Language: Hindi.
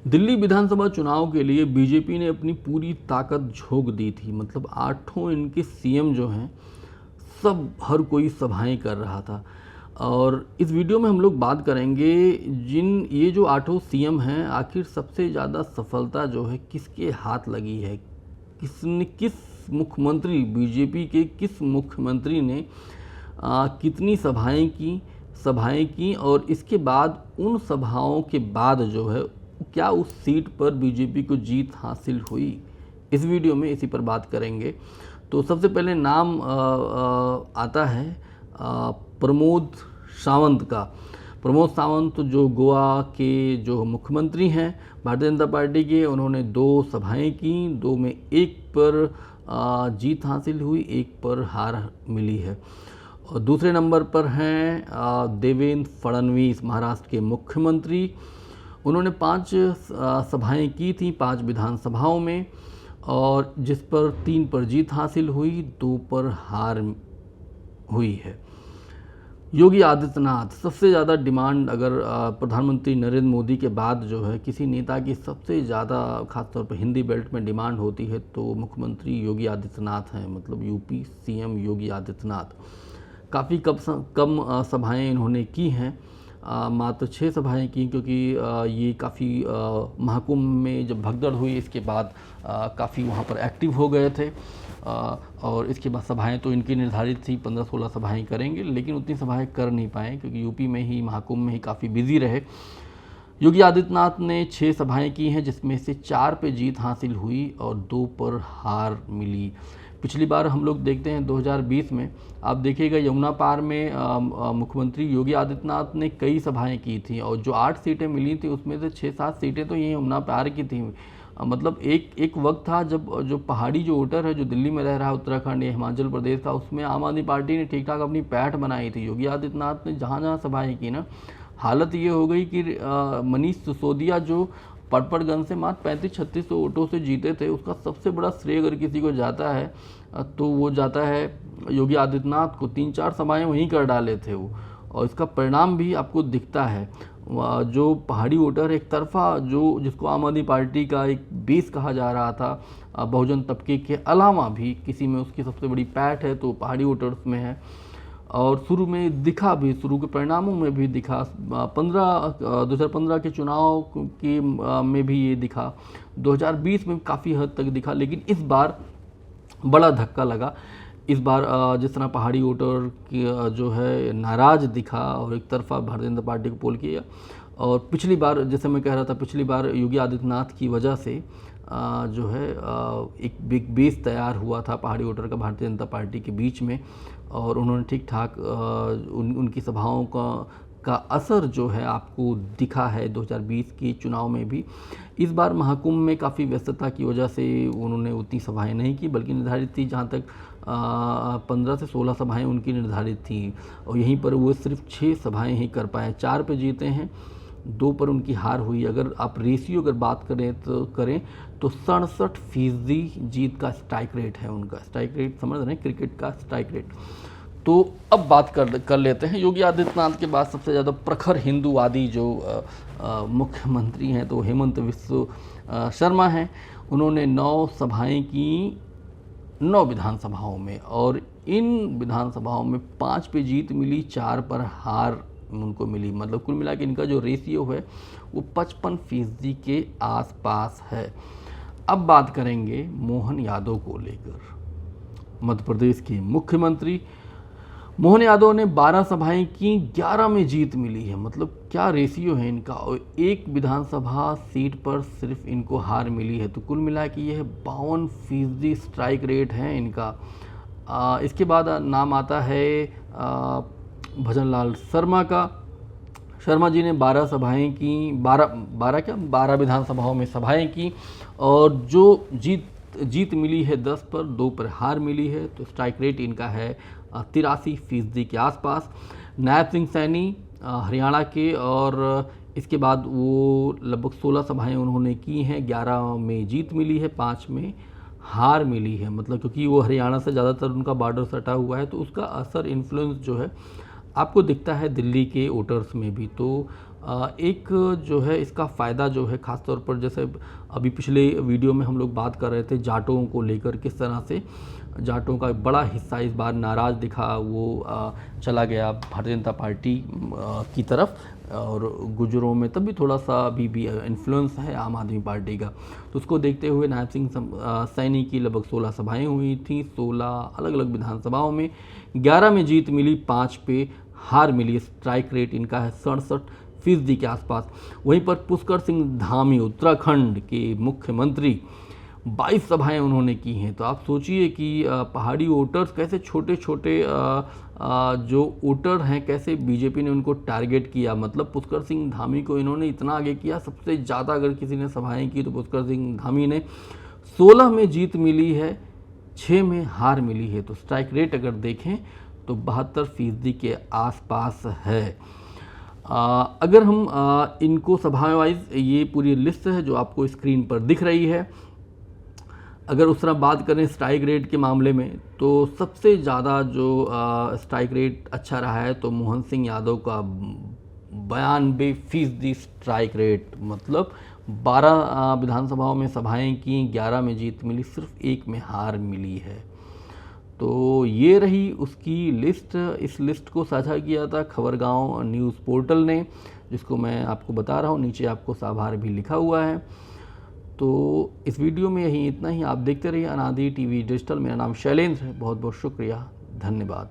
दिल्ली विधानसभा चुनाव के लिए बीजेपी ने अपनी पूरी ताकत झोंक दी थी। मतलब आठों इनके सीएम जो हैं सब हर कोई सभाएं कर रहा था। और इस वीडियो में हम लोग बात करेंगे जिन ये जो आठों सीएम हैं आखिर सबसे ज़्यादा सफलता जो है किसके हाथ लगी है, किस मुख्यमंत्री, बीजेपी के किस मुख्यमंत्री ने कितनी सभाएं की और इसके बाद उन सभाओं के बाद जो है क्या उस सीट पर बीजेपी को जीत हासिल हुई। इस वीडियो में इसी पर बात करेंगे। तो सबसे पहले नाम आता है प्रमोद सावंत का। प्रमोद सावंत जो गोवा के जो मुख्यमंत्री हैं भारतीय जनता पार्टी के, उन्होंने 2 सभाएं की, 2 में एक पर जीत हासिल हुई, एक पर हार मिली है। और दूसरे नंबर पर हैं देवेंद्र फडणवीस, महाराष्ट्र के मुख्यमंत्री। उन्होंने 5 सभाएं की थी 5 विधानसभाओं में, और जिस पर 3 पर जीत हासिल हुई, 2 पर हार हुई है। योगी आदित्यनाथ, सबसे ज़्यादा डिमांड अगर प्रधानमंत्री नरेंद्र मोदी के बाद जो है किसी नेता की सबसे ज़्यादा खासतौर पर हिंदी बेल्ट में डिमांड होती है तो मुख्यमंत्री योगी आदित्यनाथ हैं। मतलब यूपी सीएम योगी आदित्यनाथ। काफ़ी कम सभाएं इन्होंने की हैं, मात्र 6 सभाएं की, क्योंकि ये काफ़ी महाकुंभ में जब भगदड़ हुई इसके बाद काफ़ी वहाँ पर एक्टिव हो गए थे। और इसके बाद सभाएं तो इनकी निर्धारित थी 15-16 सभाएं करेंगे, लेकिन उतनी सभाएं कर नहीं पाए क्योंकि यूपी में ही महाकुंभ में ही काफ़ी बिजी रहे। योगी आदित्यनाथ ने 6 सभाएं की हैं जिसमें से 4 पे जीत हासिल हुई और 2 पर हार मिली। पिछली बार हम लोग देखते हैं 2020 में, आप देखिएगा यमुना पार में मुख्यमंत्री योगी आदित्यनाथ ने कई सभाएं की थी और जो 8 सीटें मिली थी उसमें से 6-7 सीटें तो ये यमुना पार की थी। मतलब एक वक्त था जब जो पहाड़ी जो वोटर है जो दिल्ली में रह रहा है, उत्तराखंड या हिमाचल प्रदेश का, उसमें आम आदमी पार्टी ने ठीक ठाक अपनी पैठ बनाई थी। योगी आदित्यनाथ ने जहाँ जहाँ सभाएँ की ना, हालत ये हो गई कि मनीष सिसोदिया जो पटपड़गंज से मात्र 3500-3600 वोटों से जीते थे, उसका सबसे बड़ा श्रेय अगर किसी को जाता है तो वो जाता है योगी आदित्यनाथ को। 3-4 सभाएं वहीं कर डाले थे वो, और इसका परिणाम भी आपको दिखता है। जो पहाड़ी वोटर एक तरफा जो जिसको आम आदमी पार्टी का एक बेस कहा जा रहा था, बहुजन तबके के अलावा भी किसी में उसकी सबसे बड़ी पैठ है तो पहाड़ी वोटर्स में है। और शुरू में दिखा भी, शुरू के परिणामों में भी दिखा, 2015 के चुनाव के में भी ये दिखा, 2020 में काफ़ी हद तक दिखा, लेकिन इस बार बड़ा धक्का लगा। इस बार जिस तरह पहाड़ी वोटर की जो है नाराज़ दिखा और एक तरफा भारतीय जनता पार्टी को पोल किया। और पिछली बार जैसे मैं कह रहा था, पिछली बार योगी आदित्यनाथ की वजह से जो है एक बिग बेस तैयार हुआ था पहाड़ी वोटर का भारतीय जनता पार्टी के बीच में, और उन्होंने ठीक ठाक उनकी सभाओं का असर जो है आपको दिखा है 2020 के चुनाव में भी। इस बार महाकुंभ में काफ़ी व्यस्तता की वजह से उन्होंने उतनी सभाएं नहीं की, बल्कि निर्धारित थी जहाँ तक 15 से 16 सभाएं उनकी निर्धारित थी, और यहीं पर वो सिर्फ 6 सभाएं ही कर पाए। 4 पे जीते हैं, 2 पर उनकी हार हुई। अगर आप रेशियो अगर बात करें तो 67% जीत का स्ट्राइक रेट है उनका। स्ट्राइक रेट समझ रहे हैं, क्रिकेट का स्ट्राइक रेट। तो अब बात कर लेते हैं योगी आदित्यनाथ के बाद सबसे ज़्यादा प्रखर हिंदूवादी जो मुख्यमंत्री हैं तो हेमंत विश्व शर्मा हैं। उन्होंने 9 सभाएं की 9 विधानसभाओं में, और इन विधानसभाओं में 5 पे जीत मिली, 4 पर हार उनको मिली। मतलब कुल मिला के इनका जो रेशियो है वो 55% के आसपास है। अब बात करेंगे मोहन यादव को लेकर। मध्य प्रदेश के मुख्यमंत्री मोहन यादव ने 12 सभाएं की, 11 में जीत मिली है। मतलब क्या रेशियो है इनका, और 1 विधानसभा सीट पर सिर्फ इनको हार मिली है। तो कुल मिला के यह 52% स्ट्राइक रेट है इनका। इसके बाद नाम आता है भजनलाल शर्मा का। शर्मा जी ने 12 सभाएं की, 12 विधानसभाओं में सभाएं की, और जो जीत मिली है 10 पर, 2 पर हार मिली है। तो स्ट्राइक रेट इनका है 83% के आसपास। नायब सिंह सैनी हरियाणा के, और इसके बाद वो लगभग 16 सभाएं उन्होंने की हैं, 11 में जीत मिली है, 5 में हार मिली है। मतलब क्योंकि वो हरियाणा से ज़्यादातर उनका बॉर्डर सटा हुआ है तो उसका असर, इन्फ्लुएंस जो है आपको दिखता है दिल्ली के वोटर्स में भी। तो एक जो है इसका फ़ायदा जो है ख़ास तौर पर, जैसे अभी पिछले वीडियो में हम लोग बात कर रहे थे जाटों को लेकर, किस तरह से जाटों का एक बड़ा हिस्सा इस बार नाराज़ दिखा, वो चला गया भारतीय जनता पार्टी की तरफ, और गुजरों में तब भी थोड़ा सा अभी भी इन्फ्लुएंस है आम आदमी पार्टी का। तो उसको देखते हुए नायब सिंह सैनी की लगभग 16 सभाएं हुई थी, 16 अलग अलग विधानसभाओं में, 11 में जीत मिली, 5 पे हार मिली। स्ट्राइक रेट इनका है 67% के आसपास। वहीं पर पुष्कर सिंह धामी उत्तराखंड के मुख्यमंत्री, 22 सभाएं उन्होंने की हैं। तो आप सोचिए कि पहाड़ी वोटर्स कैसे, छोटे छोटे जो वोटर हैं, कैसे बीजेपी ने उनको टारगेट किया। मतलब पुष्कर सिंह धामी को इन्होंने इतना आगे किया, सबसे ज़्यादा अगर किसी ने सभाएं की तो पुष्कर सिंह धामी ने। 16 में जीत मिली है, 6 में हार मिली है। तो स्ट्राइक रेट अगर देखें तो 72% के आसपास है। अगर हम इनको सभाएं वाइज, ये पूरी लिस्ट है जो आपको स्क्रीन पर दिख रही है। अगर उस तरह बात करें स्ट्राइक रेट के मामले में, तो सबसे ज़्यादा जो स्ट्राइक रेट अच्छा रहा है तो मोहन सिंह यादव का 92% स्ट्राइक रेट। मतलब 12 विधानसभाओं में सभाएं की, 11 में जीत मिली, सिर्फ 1 में हार मिली है। तो ये रही उसकी लिस्ट। इस लिस्ट को साझा किया था खबरगांव न्यूज़ पोर्टल ने, जिसको मैं आपको बता रहा हूँ, नीचे आपको आभार भी लिखा हुआ है। तो इस वीडियो में यही इतना ही। आप देखते रहिए अनादि टीवी डिजिटल। मेरा नाम शैलेंद्र है। बहुत बहुत शुक्रिया, धन्यवाद।